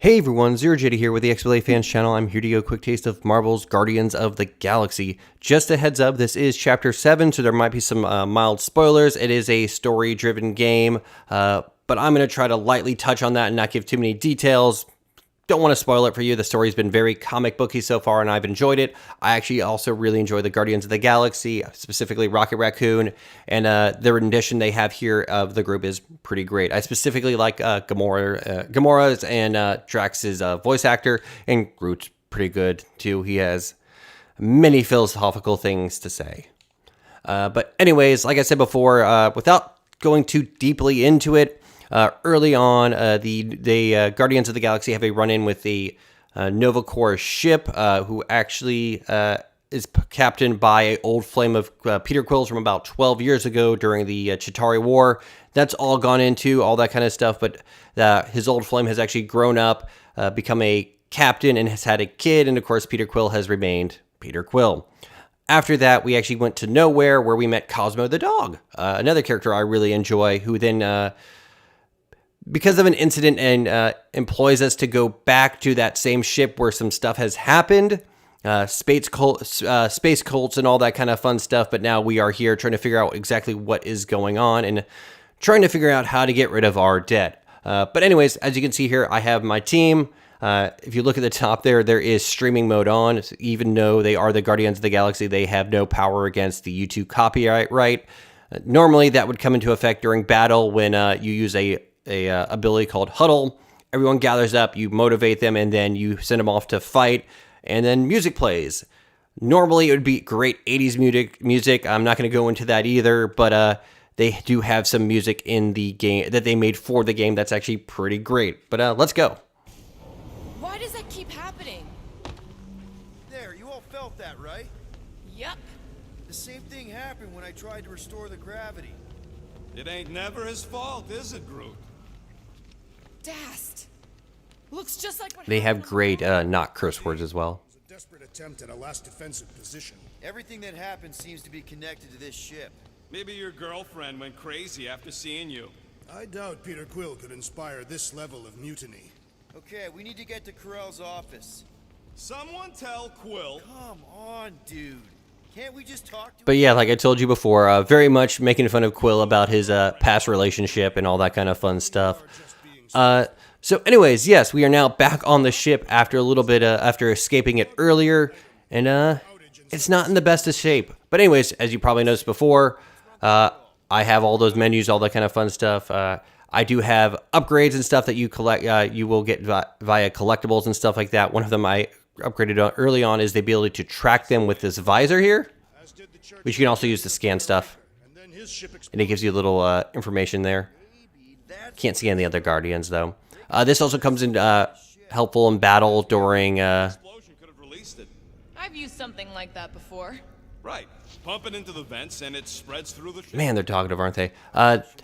Hey everyone, ZeroJD here with the XBLA Fans channel. I'm here to give a quick taste of Marvel's Guardians of the Galaxy. Just a heads up, this is Chapter 7, so there might be some mild spoilers. It is a story-driven game, but I'm going to try to lightly touch on that and not give too many details. Don't want to spoil it for you. The story's been very comic booky so far, and I've enjoyed it. I actually also really enjoy the Guardians of the Galaxy, specifically Rocket Raccoon, and the rendition they have here of the group is pretty great. I specifically like Gamora's and Drax's voice actor, and Groot's pretty good too. He has many philosophical things to say. But anyways, like I said before, without going too deeply into it, early on, the Guardians of the Galaxy have a run-in with the Nova Corps ship, who actually is captained by an old flame of Peter Quill's from about 12 years ago during the Chitauri War. That's all gone into, all that kind of stuff, but his old flame has actually grown up, become a captain, and has had a kid, and of course Peter Quill has remained Peter Quill. After that, we actually went to Nowhere, where we met Cosmo the dog, another character I really enjoy, who then because of an incident and employs us to go back to that same ship where some stuff has happened, space cults and all that kind of fun stuff. But now we are here trying to figure out exactly what is going on and trying to figure out how to get rid of our debt. But anyways, as you can see here, I have my team. If you look at the top there is streaming mode on. Even though they are the Guardians of the Galaxy, they have no power against the YouTube copyright right. Normally, that would come into effect during battle when you use a ability called Huddle. Everyone gathers up, you motivate them, and then you send them off to fight, and then music plays. Normally, it would be great 80s music. I'm not going to go into that either, but they do have some music in the game that they made for the game that's actually pretty great. But let's go. Why does that keep happening? There, you all felt that, right? Yup. The same thing happened when I tried to restore the gravity. It ain't never his fault, is it, Groot? Dast. Looks just like what They have happened great not curse words as well. It was a desperate attempt at a last defensive position. Everything that happened seems to be connected to this ship. Maybe your girlfriend went crazy after seeing you. I doubt Peter Quill could inspire this level of mutiny. Okay, we need to get to Carell's office. Someone tell Quill. Come on, dude. Can't we just talk to But yeah, like I told you before, very much making fun of Quill about his past relationship and all that kind of fun stuff. So anyways, yes, we are now back on the ship after a little bit, after escaping it earlier, and it's not in the best of shape. But anyways, as you probably noticed before, I have all those menus, all that kind of fun stuff. I do have upgrades and stuff that you collect, you will get via collectibles and stuff like that. One of them I upgraded early on is the ability to track them with this visor here, which you can also use to scan stuff, and it gives you a little information there. Can't see any other Guardians though. This also comes in helpful in battle during Explosion could have released it. I've used something like that before. Right. Pump it into the vents and it spreads through the ship. man, they're talkative, aren't they?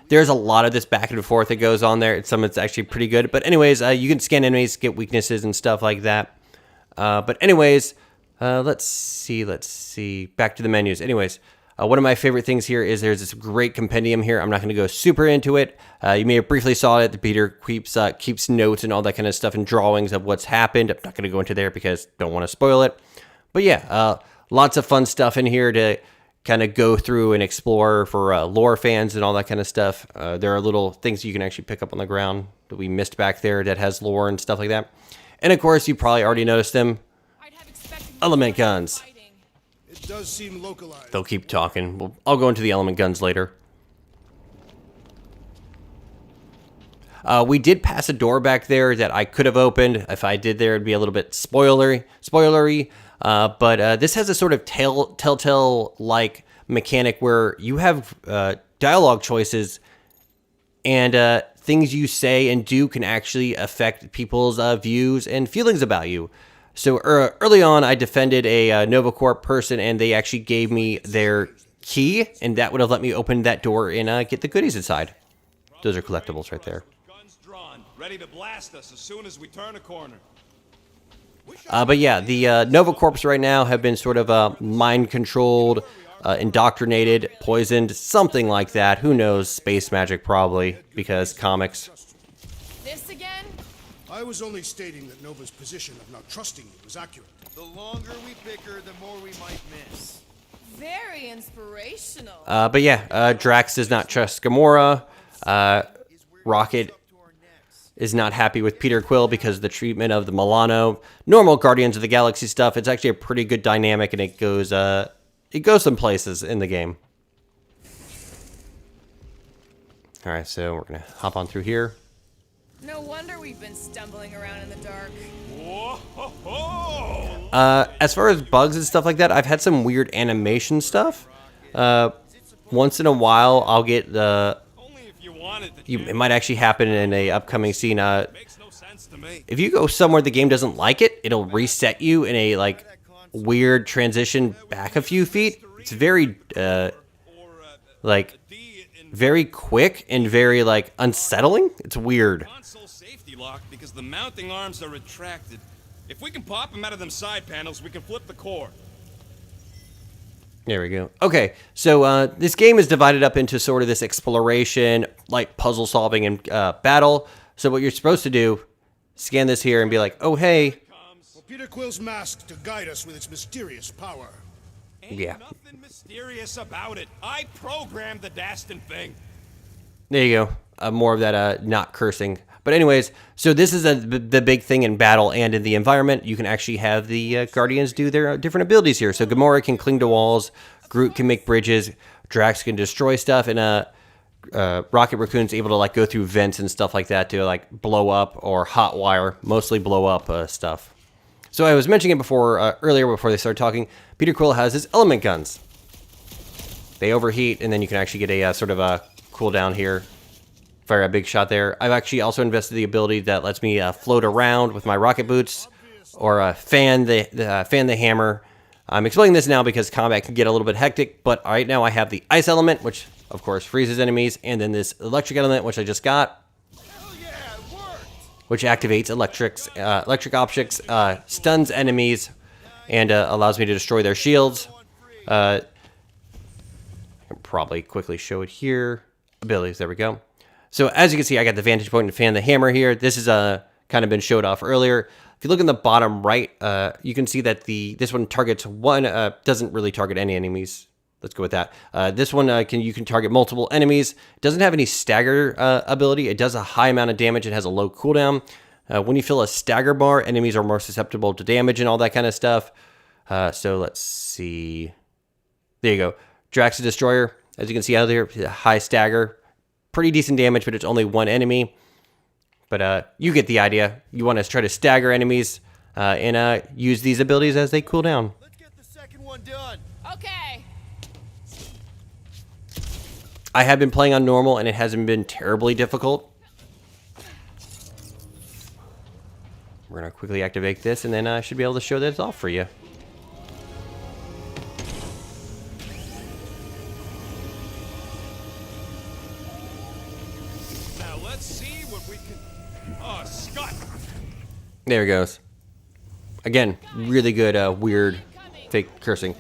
There's a lot of this back and forth that goes on there. Some of it's actually pretty good, but anyways, you can scan enemies, get weaknesses and stuff like that. But anyways, let's see. Back to the menus. Anyways, one of my favorite things here is there's this great compendium here. I'm not going to go super into it. You may have briefly saw it. The Peter keeps notes and all that kind of stuff and drawings of what's happened. I'm not going to go into there because don't want to spoil it. But yeah, lots of fun stuff in here to kind of go through and explore for lore fans and all that kind of stuff. There are little things you can actually pick up on the ground that we missed back there that has lore and stuff like that. And of course, you probably already noticed them. Element guns. It does seem localized. They'll keep talking. I'll go into the element guns later. We did pass a door back there that I could have opened. If I did there, it'd be a little bit spoilery. But this has a sort of telltale-like mechanic where you have dialogue choices, and things you say and do can actually affect people's views and feelings about you. So early on, I defended a Nova Corps person, and they actually gave me their key, and that would have let me open that door and get the goodies inside. Those are collectibles right there. Guns drawn, ready to blast us as soon as we turn a corner. But yeah, the Nova Corps right now have been sort of mind-controlled, indoctrinated, poisoned, something like that. Who knows? Space magic probably, because comics. This again? I was only stating that Nova's position of not trusting you was accurate. The longer we bicker, the more we might miss. Very inspirational. But yeah, Drax does not trust Gamora. Rocket Up to our necks. is not happy with Peter Quill because of the treatment of the Milano. Normal Guardians of the Galaxy stuff. It's actually a pretty good dynamic, and it goes some places in the game. All right, so we're gonna hop on through here. No wonder we've been stumbling around in the dark. Whoa! As far as bugs and stuff like that, I've had some weird animation stuff. Once in a while, I'll get the. Only if you want it. It might actually happen in a upcoming scene. Makes no sense to me. If you go somewhere the game doesn't like it, it'll reset you in a like weird transition back a few feet. It's very like very quick and very like unsettling. It's weird. Console safety lock because the mounting arms are retracted. If we can pop them out of them side panels, we can flip the core. There we go. Okay, so this game is divided up into sort of this exploration, like puzzle solving and battle. So what you're supposed to do, scan this here and be like, oh hey, For Peter Quill's mask to guide us with its mysterious power. Ain't Yeah. nothing mysterious about it. I programmed the Dastin thing. there you go. More of that not cursing. But anyways, so this is the big thing in battle and in the environment. You can actually have the Guardians do their different abilities here. So Gamora can cling to walls, Groot can make bridges, Drax can destroy stuff, and Rocket Raccoon's able to like go through vents and stuff like that to like blow up or hot wire, mostly blow up stuff. So I was mentioning it before earlier before they started talking. Peter Quill has his element guns. They overheat, and then you can actually get a sort of a cooldown here. Fire a big shot there. I've actually also invested the ability that lets me float around with my rocket boots, or fan the hammer. I'm explaining this now because combat can get a little bit hectic, but right now I have the ice element, which of course freezes enemies, and then this electric element, which I just got, Hell yeah, it worked! which activates electric objects, stuns enemies, and allows me to destroy their shields. I can probably quickly show it here. Abilities, there we go. So as you can see, I got the vantage point and fan the hammer here. This is kind of been showed off earlier. If you look in the bottom right, you can see that this one targets one, doesn't really target any enemies. Let's go with that. This one you can target multiple enemies. It doesn't have any stagger ability. It does a high amount of damage and has a low cooldown. When you fill a stagger bar, enemies are more susceptible to damage and all that kind of stuff. So let's see. There you go. Drax the Destroyer. As you can see out there, high stagger. Pretty decent damage, but it's only one enemy. But you get the idea. You want to try to stagger enemies and use these abilities as they cool down. Let's get the second one done. Okay. I have been playing on normal, and it hasn't been terribly difficult. We're going to quickly activate this, and then I should be able to show that it's off for you. Now let's see what we can. Oh, Scott! There it goes. Again, really good, weird, fake cursing.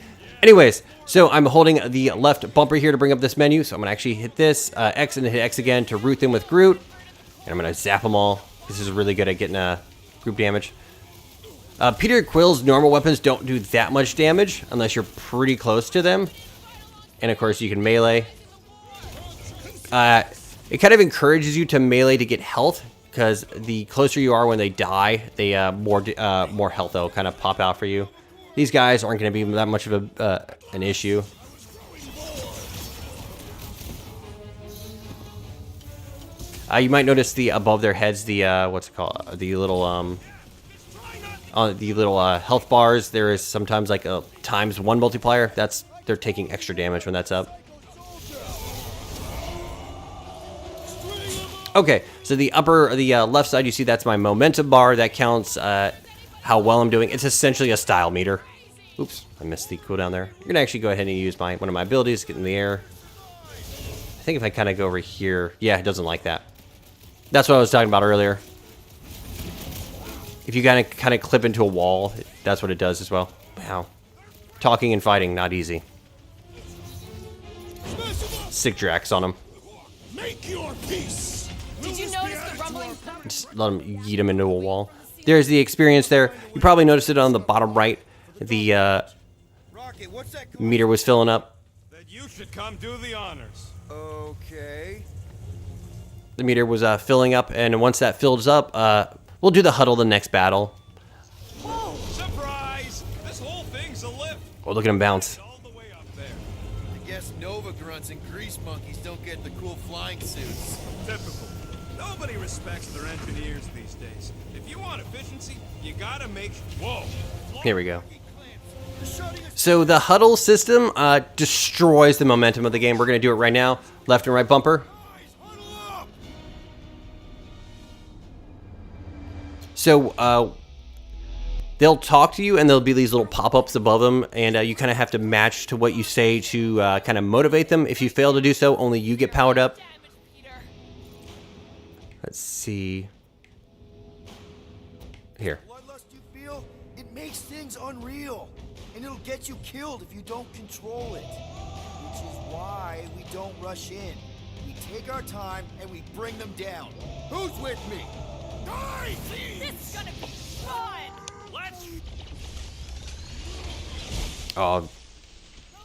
Anyways, so I'm holding the left bumper here to bring up this menu. So I'm going to actually hit this, X, and hit X again to root them with Groot. And I'm going to zap them all. This is really good at getting group damage. Peter Quill's normal weapons don't do that much damage unless you're pretty close to them. And of course, you can melee. It kind of encourages you to melee to get health, because the closer you are when they die, they more health will kind of pop out for you. These guys aren't going to be that much of an issue. You might notice the above their heads, the what's it called? The little health bars. There is sometimes like a ×1 multiplier. They're taking extra damage when that's up. Okay, so the left side, you see that's my momentum bar. That counts how well I'm doing. It's essentially a style meter. Oops, I missed the cooldown there. You're gonna actually go ahead and use one of my abilities, get in the air. I think if I kind of go over here, yeah, it doesn't like that. That's what I was talking about earlier. If you kind of clip into a wall, that's what it does as well. Wow, talking and fighting, not easy. Sick Drax on him. Make your peace. Did you notice the rumbling? Just let him yeet him into a wall. There's the experience there. You probably noticed it on the bottom right. The Rocket, what's that going meter was filling up. Then you should come do the honors. Okay. The meter was filling up, and once that fills up, we'll do the huddle the next battle. Whoa! Surprise! This whole thing's a lift. Oh, look at him bounce. All the way up there. I guess Nova grunts and grease monkeys don't get the cool flying suits. Typical. Nobody respects their engineers these days. If you want efficiency, you gotta make. Whoa! Here we go. So the huddle system destroys the momentum of the game. We're going to do it right now. Left and right bumper. So they'll talk to you, and there'll be these little pop-ups above them, and you kind of have to match to what you say to kind of motivate them. If you fail to do so, only you get powered up. Let's see. Here. Bloodlust you feel? It makes things unreal. And it'll get you killed if you don't control it. Which is why we don't rush in. We take our time and we bring them down. Who's with me? Die, This is gonna be fun. Let's. Oh,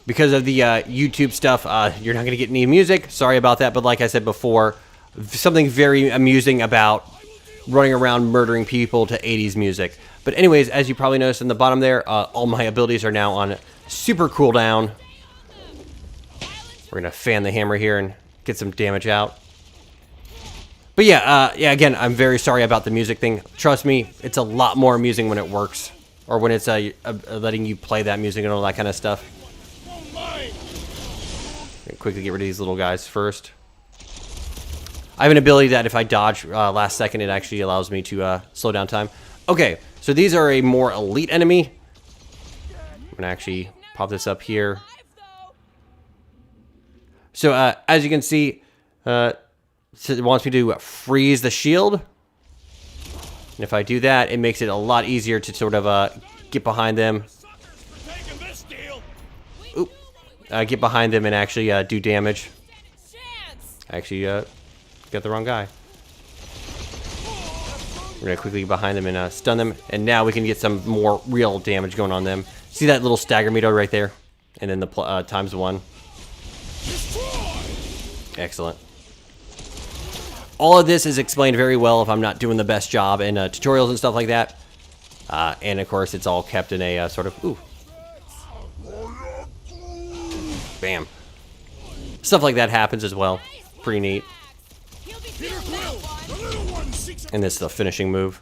because of the YouTube stuff, you're not going to get any music. Sorry about that, but like I said before, something very amusing about running around murdering people to 80s music. But anyways, as you probably noticed in the bottom there, all my abilities are now on super cooldown. We're going to fan the hammer here and get some damage out. But yeah, again, I'm very sorry about the music thing. Trust me, it's a lot more amusing when it works. Or when it's letting you play that music and all that kind of stuff. Quickly get rid of these little guys first. I have an ability that if I dodge last second, it actually allows me to slow down time. Okay, so these are a more elite enemy. I'm going to actually pop this up here. So as you can see, it wants me to freeze the shield. And if I do that, it makes it a lot easier to sort of get behind them. Oop. Get behind them and actually do damage. I actually got the wrong guy. We're going to quickly get behind them and stun them. And now we can get some more real damage going on them. See that little stagger meter right there? And then the ×1. Excellent. All of this is explained very well if I'm not doing the best job in tutorials and stuff like that. And of course, it's all kept in a sort of, ooh. Bam. Stuff like that happens as well. Pretty neat. And this is the finishing move.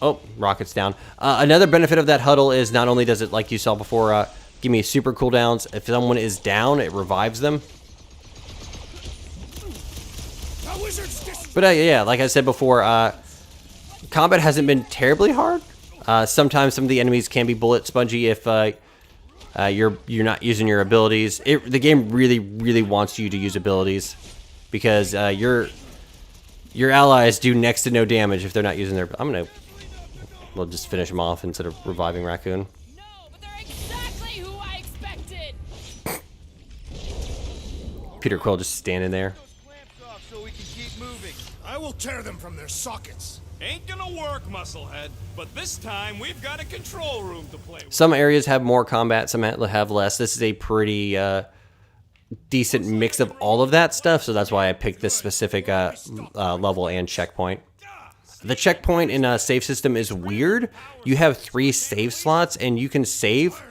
Oh, rocket's down. Another benefit of that huddle is not only does it, like you saw before, give me super cooldowns. If someone is down, it revives them. But yeah, like I said before, combat hasn't been terribly hard. Sometimes some of the enemies can be bullet spongy if you're not using your abilities. The game really wants you to use abilities because your allies do next to no damage if they're not using their. We'll just finish them off instead of reviving Raccoon. No, but they're exactly who I expected. Peter Quill just standing there. So we can keep moving. I will tear them from their sockets. Ain't gonna work, Musclehead. But this time we've got a control room to play with. Some areas have more combat, some have less. This is a pretty decent mix of all of that stuff, so that's why I picked this specific level and checkpoint. The checkpoint in a save system is weird. You have 3 save slots, and you can save,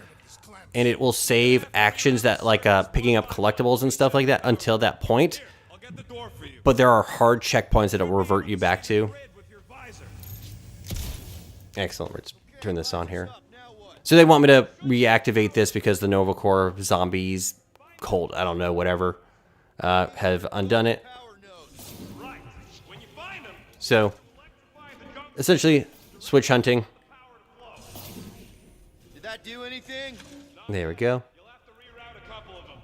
and it will save actions that like picking up collectibles and stuff like that until that point. I'll get the door for you. But there are hard checkpoints that it will revert you back to. Excellent. Let's turn this on here. So they want me to reactivate this because the Nova Corps zombies, cult, I don't know, whatever, have undone it. So essentially, switch hunting. Did that do anything? There we go. You'll have to reroute a couple of them.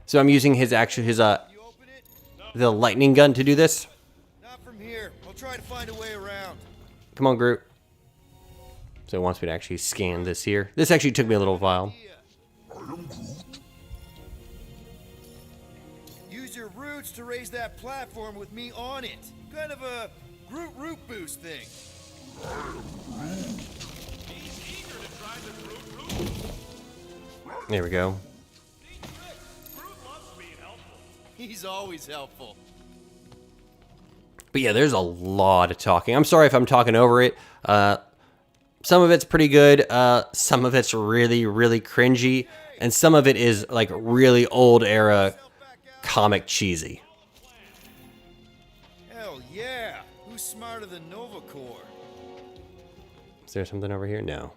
So I'm using his the lightning gun to do this. Not from here. I'll try to find a way around. Come on, Groot. So it wants me to actually scan this here. This actually took me a little while. I am Groot, roots to raise that platform with me on it. Kind of a Groot root boost thing. He's eager to try the Groot root. There we go. Groot loves being helpful. He's always helpful. But yeah, there's a lot of talking. I'm sorry if I'm talking over it. Some of it's pretty good. Some of it's really, really cringy. And some of it is like really old era comic cheesy. Hell yeah. Who's smarter than Nova Corps? Is there something over here? No.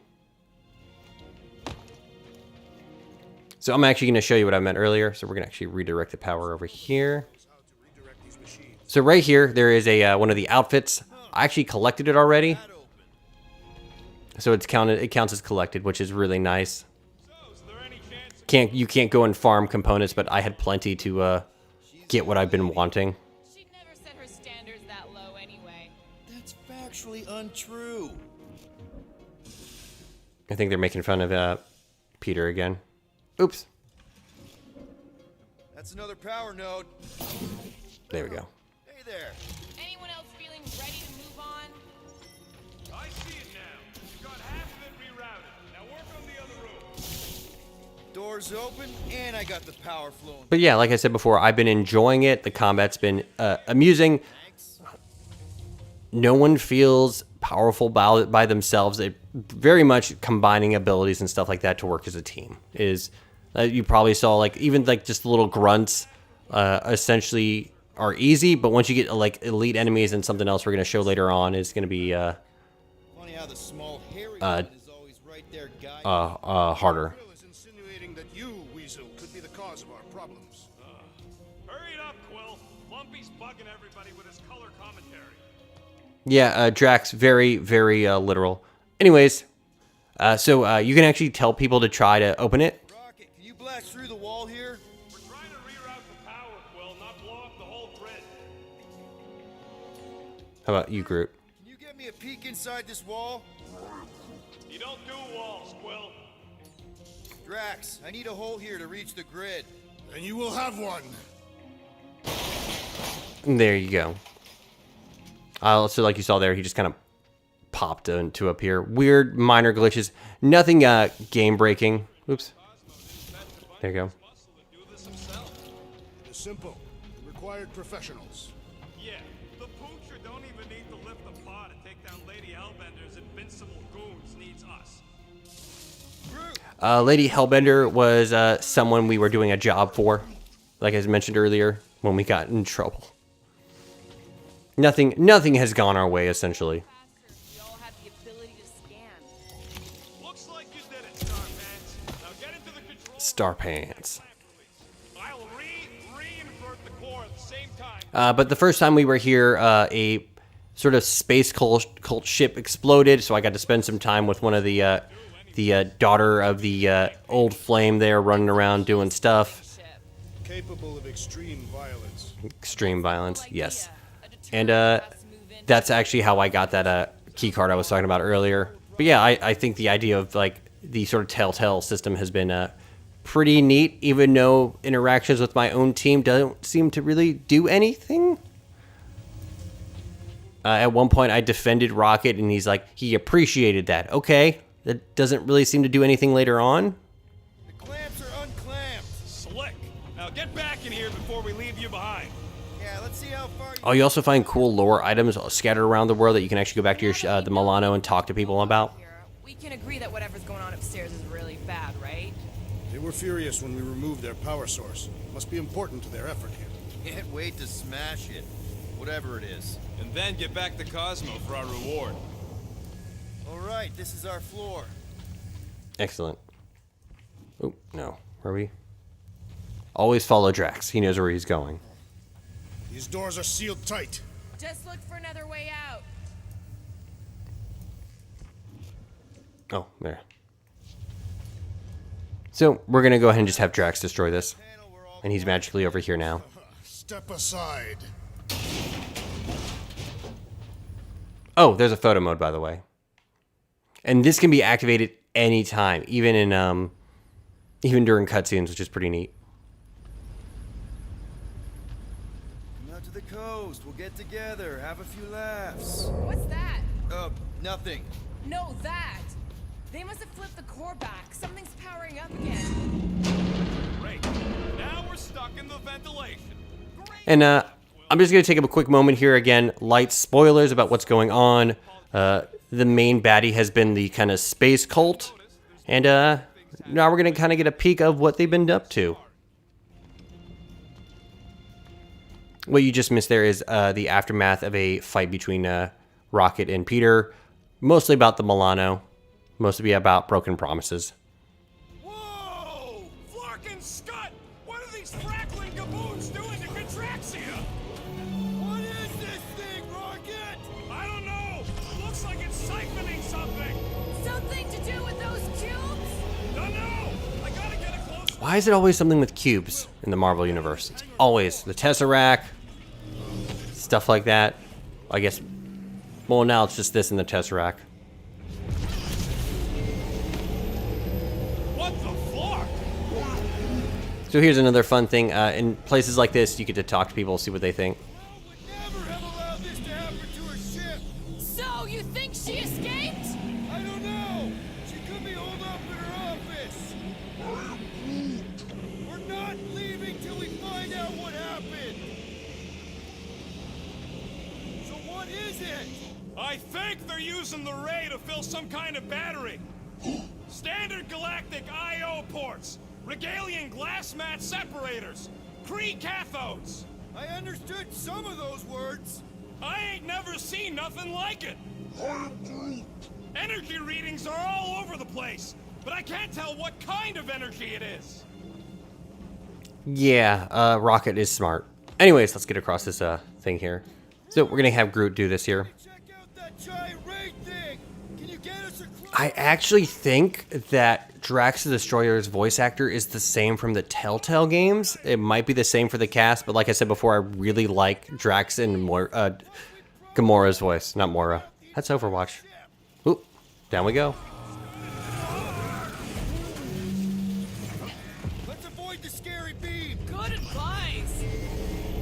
So I'm actually going to show you what I meant earlier. So we're going to actually redirect the power over here. So right here, there is a one of the outfits. I actually collected it already. So it's counted. It counts as collected, which is really nice. You can't go and farm components, but I had plenty to get what I've been wanting. She'd never set her standards that low anyway. That's factually untrue. I think they're making fun of Peter again. Oops. That's another power node. There we go. Hey there. Anyone else feeling ready to move on? I see it now. You got half of it rerouted. Now work on the other room. Doors open, and I got the power flowing. But yeah, like I said before, I've been enjoying it. The combat's been amusing. No one feels powerful by themselves. It very much combining abilities and stuff like that to work as a team is. You probably saw like even like just little grunts essentially are easy, but once you get like elite enemies and something else we're going to show later on is going to be Funny how the small hairy one is always right there, guy. harder. Quill is insinuating that you, Weasel, could be the cause of our problems. Hurry it up, Quill. Lumpy's bugging everybody with his color commentary. Yeah, Drax, very, very literal. Anyways, so you can actually tell people to try to open it. Rocket, can you blast through the wall here? We're trying to reroute the power, Quill, not blow up the whole grid. How about you, Groot? Can you get me a peek inside this wall? You don't do walls, Quill. Drax, I need a hole here to reach the grid. And you will have one. And there you go. So like you saw there, he just kind of popped into up here. Weird minor glitches. Nothing game breaking. Oops. There you go. It's simple. It required professionals. Yeah, the Poocher don't even need to lift the paw to take down Lady Hellbender's invincible goons. Needs us. Lady Hellbender was someone we were doing a job for, like I mentioned earlier, when we got in trouble. Nothing has gone our way, essentially. We all have the ability to scan. Looks like you did it, Star Pants. Now get into the control. Star Pants. I'll reinvert the core at the same time. But the first time we were here, a sort of space cult ship exploded, so I got to spend some time with one of the daughter of the old flame there, running around doing stuff. Capable of extreme violence. Extreme violence, yes. And that's actually how I got that key card I was talking about earlier. But yeah, I think the idea of like the sort of telltale system has been pretty neat, even though interactions with my own team don't seem to really do anything. At one point, I defended Rocket, and he's like, he appreciated that. Okay, that doesn't really seem to do anything later on. The clamps are unclamped. Slick. Now get back in here before we leave you behind. Yeah, let's see how far you... Oh, you also find cool lore items scattered around the world that you can actually go back to your the Milano and talk to people about. We can agree that whatever's going on upstairs is really bad, right? They were furious when we removed their power source. Must be important to their effort here. Can't wait to smash it. Whatever it is. And then get back to Cosmo for our reward. All right, this is our floor. Excellent. Oh, no. Where are we? Always follow Drax. He knows where he's going. These doors are sealed tight. Just look for another way out. Oh, there. So, we're going to go ahead and just have Drax destroy this. And he's magically over here now. Step aside. Oh, there's a photo mode, by the way. And this can be activated anytime, even in even during cutscenes, which is pretty neat. coast. We'll get together, have a few laughs. What's that? Nothing. No, that. They must have flipped the core back. Something's powering up again. Great. Now we're stuck in the ventilation. Great. And I'm just going to take a quick moment here again. Light spoilers about what's going on. The main baddie has been the kind of space cult. And now we're going to kind of get a peek of what they've been up to. What you just missed there is the aftermath of a fight between Rocket and Peter. Mostly about the Milano. Mostly about broken promises. Whoa! Flark and Scott! What are these crackling gaboons doing to Contraxia? What is this thing, Rocket? I don't know! Looks like it's siphoning something! Something to do with those cubes? Don't know! I gotta get a close... Why is it always something with cubes in the Marvel Universe? It's always the Tesseract, stuff like that. I guess, well, now it's just this in the Tesseract. What the Flark? So here's another fun thing. In places like this, you get to talk to people, see what they think. Would never have allowed this to happen to her ship. So, you think she escaped? I don't know. She could be holed up in her office. We're not leaving till we find out what happened. So what is it? I think they're using the ray to fill some kind of battery. Standard galactic I/O ports, Regalian glass mat separators, Kree cathodes. I understood some of those words. I ain't never seen nothing like it. Energy readings are all over the place, but I can't tell what kind of energy it is. Yeah, Rocket is smart. Anyways, let's get across this thing here. So we're gonna have Groot do this here. Check out that giant ray thing. Can you get us a clue? I actually think that Drax the Destroyer's voice actor is the same from the Telltale games. It might be the same for the cast, but like I said before, I really like Drax and Gamora's voice, not Mora. That's Overwatch. Oop, down we go. Let's avoid the scary beam. Good advice.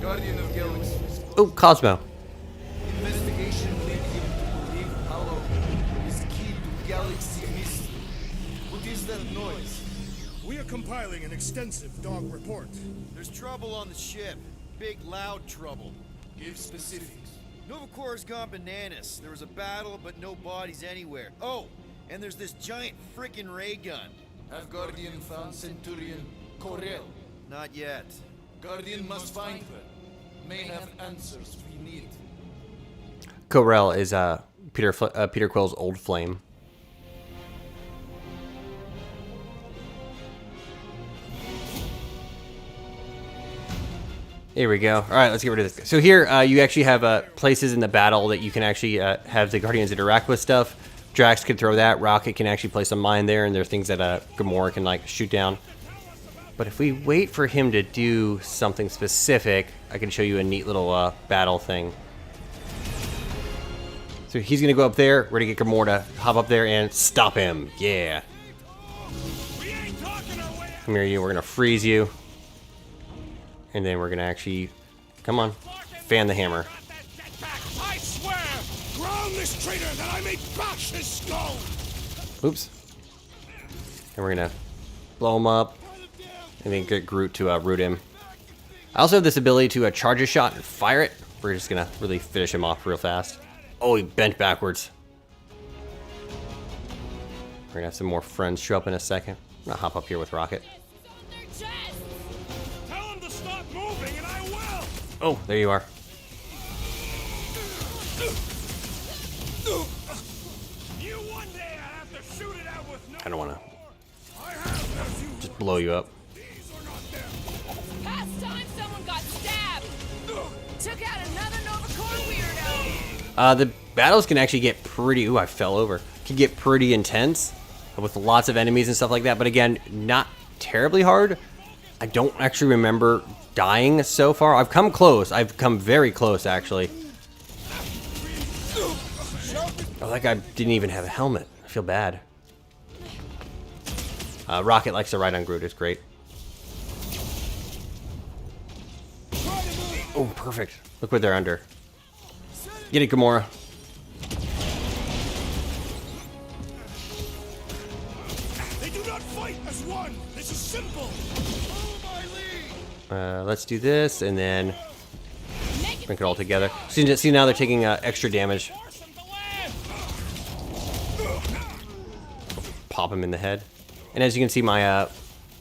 Guardian of Galaxy. Oh, Cosmo. Investigation led him to believe Hollow is key to galaxy mystery. What is that noise? We are compiling an extensive dog report. There's trouble on the ship. Big, loud trouble. Give specifics. Novacor's gone bananas. There was a battle, but no bodies anywhere. Oh, and there's this giant frickin' ray gun. Have Guardian found Centurion Corel? Not yet. Guardian must find her. May have answers we need. Corel is Peter Quill's old flame. Here we go. All right, let's get rid of this. So here, you actually have places in the battle that you can actually have the Guardians interact with stuff. Drax can throw that. Rocket can actually place a mine there, and there are things that Gamora can like shoot down. But if we wait for him to do something specific, I can show you a neat little battle thing. So he's gonna go up there. We're gonna get Gamora to hop up there and stop him. Yeah. We ain't talking our way out. Come here, you. We're gonna freeze you. And then we're gonna actually, come on, fan the hammer. Got that jetpack, I swear! Ground this traitor that I may bash his skull! Oops. And we're gonna blow him up. And then get Groot to root him. I also have this ability to charge a shot and fire it. We're just gonna really finish him off real fast. Oh, he bent backwards. We're gonna have some more friends show up in a second. I'm gonna hop up here with Rocket. On their chest. Tell him to stop moving and I will! Oh, there you are. You one day I have to shoot it out with no I don't wanna I have as you just blow you up. These are not them. Past time someone got stabbed. Took out another Novacore weirdo. The battles can actually get pretty, ooh, I fell over. Can get pretty intense with lots of enemies and stuff like that. But again, not terribly hard. I don't actually remember dying so far. I've come close. I've come very close, actually. Oh, that guy didn't even have a helmet. I feel bad. Rocket likes to ride on Groot. It's great. Oh, perfect. Look what they're under. Get it, Gamora. They do not fight as one. This is simple. Follow my lead. Let's do this, and then bring it all together. See now they're taking extra damage. Force them to land. Pop him in the head. And as you can see, my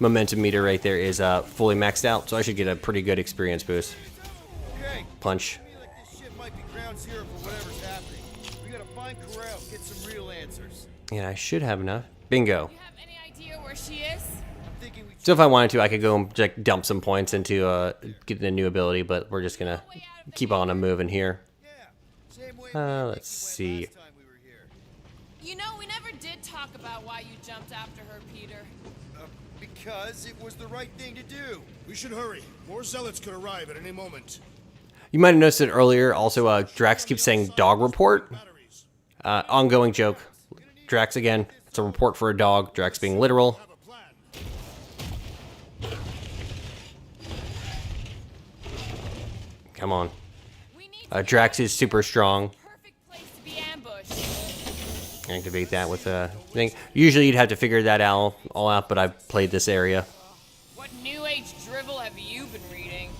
momentum meter right there is fully maxed out, so I should get a pretty good experience boost. Okay. Punch. I feel like this ship might be ground zero for whatever's happening. We gotta find Corral, get some real answers. Yeah, I should have enough. Bingo. You have any idea where she is? I'm thinking we So if I wanted to, I could go and like, dump some points into getting a new ability, but we're just gonna keep on moving here. yeah. Same way Let's Nikki see. went last time we were here. You know, we never did talk about why you jumped after her, Peter. Because it was the right thing to do. We should hurry. More zealots could arrive at any moment. You might have noticed it earlier. Also, Drax keeps saying dog report. Batteries. Ongoing joke. Drax again. It's a report for a dog. Drax being literal. Have a plan. Come on. We need Drax is super strong. perfect place to be ambushed. Activate that with a thing. Usually you'd have to figure that all out, but I've played this area. What new age drivel have you been reading?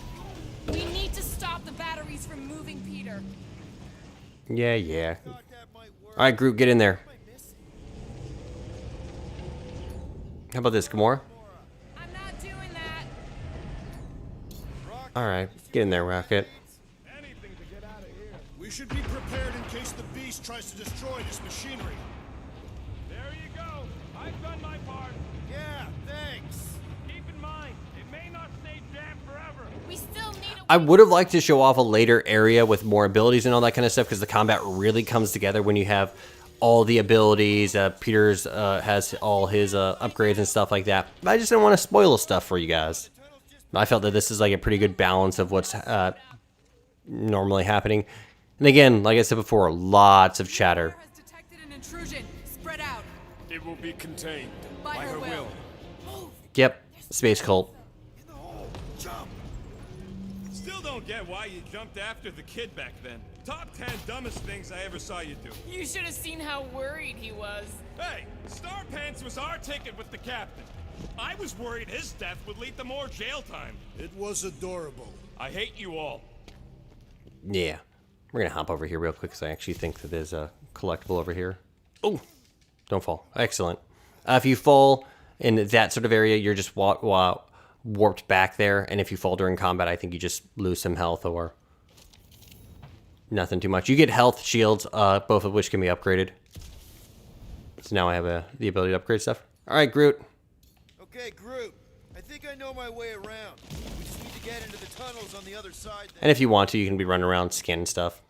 We need to stop the batteries from moving, Peter. Yeah. Thought that might work. All right, Groot, get in there. What am I missing? How about this, Gamora? I'm not doing that. All right, get in there, Rocket. Anything to get out of here. We should be prepared in case the beast tries to destroy this machinery. There you go. I've done my part. Yeah, thanks. Keep in mind, it may not stay jammed forever. We still need a I would have liked to show off a later area with more abilities and all that kind of stuff, because the combat really comes together when you have all the abilities. Peter's has all his upgrades and stuff like that. But I just didn't want to spoil stuff for you guys. I felt that this is like a pretty good balance of what's normally happening. And again, like I said before, lots of chatter. has detected an intrusion. Spread out. It will be contained By her will. Yep, space cult. In the hole. Jump. Still don't get why you jumped after the kid back then. Top 10 dumbest things I ever saw you do. You should have seen how worried he was. Hey, Star Pants was our ticket with the captain. I was worried his death would lead to more jail time. It was adorable. I hate you all. Yeah. We're gonna hop over here real quick because I actually think that there's a collectible over here. Oh, don't fall. Excellent. If you fall in that sort of area, you're just warped back there. And if you fall during combat, I think you just lose some health or nothing too much. You get health shields, both of which can be upgraded. So now I have the ability to upgrade stuff. All right, Groot. Okay, Groot. I think I know my way around. We just need to get into the tunnels on the other side. And if you want to, you can be running around scanning stuff.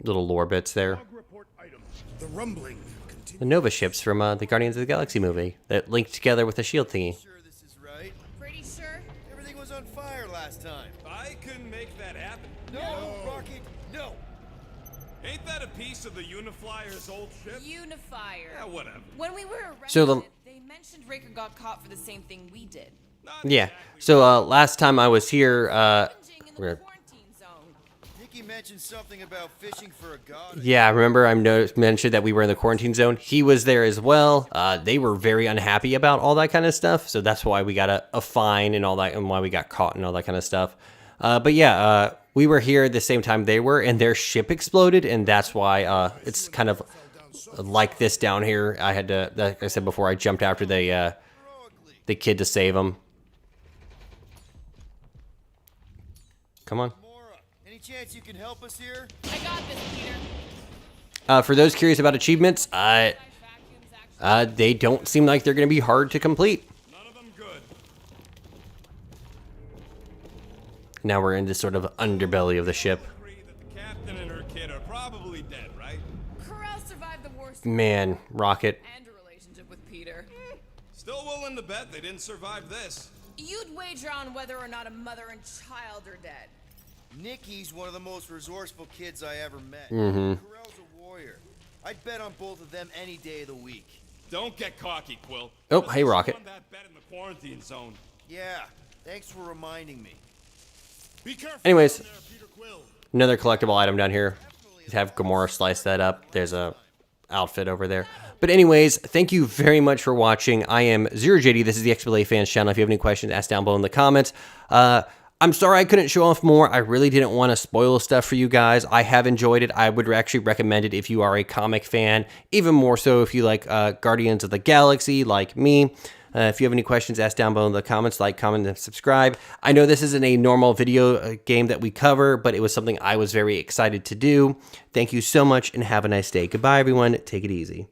Little lore bits there. Log report item. The rumbling continues. The Nova ships from the Guardians of the Galaxy movie that linked together with the shield thingy. Sure this is right. Pretty sure? Everything was on fire last time. I couldn't make that happen. No, Rocket, no. Ain't that a piece of the Uniflyer's old ship? Unifier. Yeah, whatever. When we were arrested, So they mentioned Raker got caught for the same thing we did. Not Yeah. exactly. So last time I was here, Plunging in the we're- quarantine zone. Nikki mentioned something about fishing for a god. yeah, I remember I mentioned that we were in the quarantine zone. He was there as well. They were very unhappy about all that kind of stuff, so that's why we got a fine and all that, and why we got caught and all that kind of stuff. But yeah, we were here at the same time they were, and their ship exploded, and that's why it's kind of like this down here. I had to, like I said before, I jumped after the kid to save him. Come on. Mora, any chance you can help us here? I got this, Peter. For those curious about achievements, Vacuums actually. they don't seem like they're going to be hard to complete. None of them good. Now we're in this sort of underbelly of the ship. Agree that the captain and her kid are probably dead, right? Corral survived the worst Man, Rocket. and a relationship with Peter. Still willing to bet they didn't survive this. You'd wager on whether or not a mother and child are dead. Nikki's one of the most resourceful kids I ever met. Corell's a warrior. I'd bet on both of them any day of the week. Don't get cocky, Quill. Oh, hey, Rocket. Won that bet in the quarantine zone. Yeah, thanks for reminding me. Be careful. Anyways, down there, Peter Quill. another collectible item down here. Have Gamora slice that up. There's a outfit over there. But anyways, thank you very much for watching. I am ZeroJD. This is the XBLA Fans channel. If you have any questions, ask down below in the comments. I'm sorry I couldn't show off more. I really didn't want to spoil stuff for you guys. I have enjoyed it. I would actually recommend it if you are a comic fan, even more so if you like Guardians of the Galaxy like me. If you have any questions, ask down below in the comments. Like, comment, and subscribe. I know this isn't a normal video game that we cover, but it was something I was very excited to do. Thank you so much and have a nice day. Goodbye, everyone. Take it easy.